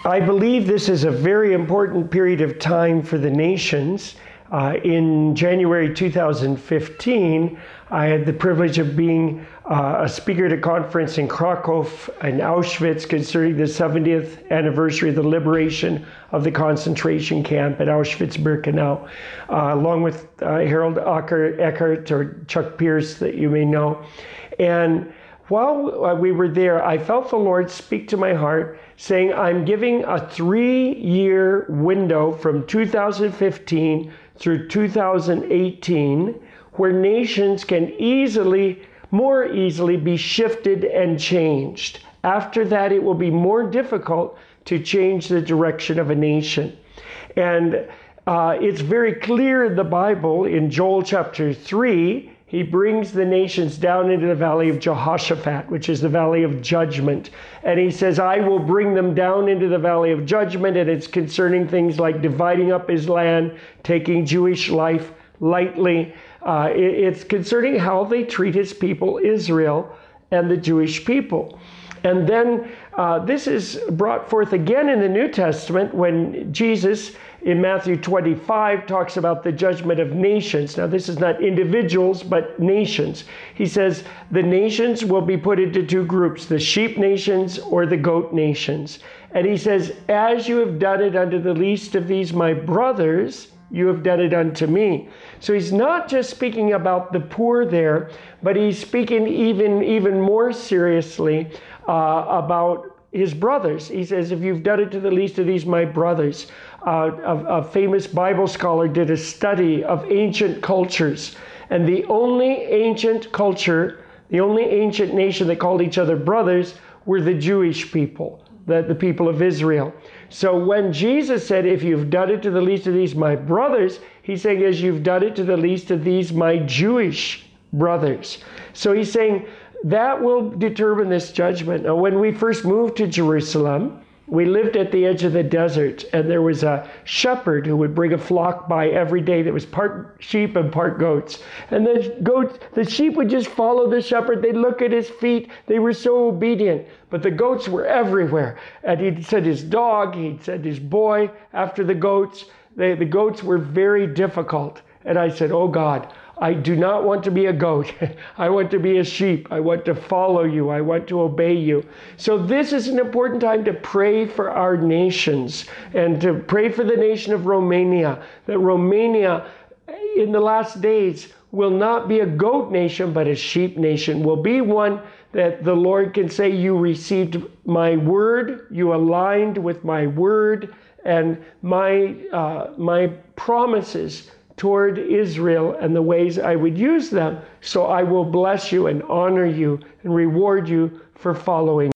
I believe this is a very important period of time for the nations. In January 2015, I had the privilege of being a speaker at a conference in Krakow and Auschwitz concerning the 70th anniversary of the liberation of the concentration camp at Auschwitz-Birkenau, along with Harold Eckert or Chuck Pierce that you may know. And while we were there, I felt the Lord speak to my heart saying, I'm giving a 3-year window from 2015 through 2018 where nations can more easily be shifted and changed. After that, it will be more difficult to change the direction of a nation. And it's very clear in the Bible, in Joel chapter 3, he brings the nations down into the valley of Jehoshaphat, which is the valley of judgment. And he says, I will bring them down into the valley of judgment. And it's concerning things like dividing up his land, taking Jewish life lightly. It's concerning how they treat his people, Israel, and the Jewish people. And then this is brought forth again in the New Testament when Jesus in Matthew 25 talks about the judgment of nations. Now this is not individuals, but nations. He says the nations will be put into 2 groups, the sheep nations or the goat nations. And he says, as you have done it unto the least of these my brothers, you have done it unto me. So he's not just speaking about the poor there, but he's speaking even more seriously about his brothers. He says, if you've done it to the least of these my brothers. A famous Bible scholar did a study of ancient cultures, and the only ancient culture, the only ancient nation that called each other brothers were the Jewish people, the people of Israel. So when Jesus said, if you've done it to the least of these my brothers, he's saying, as you've done it to the least of these my Jewish brothers. So he's saying that will determine this judgment. Now, when we first moved to Jerusalem, we lived at the edge of the desert, and there was a shepherd who would bring a flock by every day that was part sheep and part goats. And the sheep would just follow the shepherd. They'd look at his feet. They were so obedient. But the goats were everywhere. And he'd send his dog, he'd send his boy after the goats. The goats were very difficult. And I said, oh God, I do not want to be a goat. I want to be a sheep. I want to follow you. I want to obey you. So this is an important time to pray for our nations and to pray for the nation of Romania, that Romania in the last days will not be a goat nation, but a sheep nation, will be one that the Lord can say, you received my word, you aligned with my word and my promises toward Israel and the ways I would use them. So I will bless you and honor you and reward you for following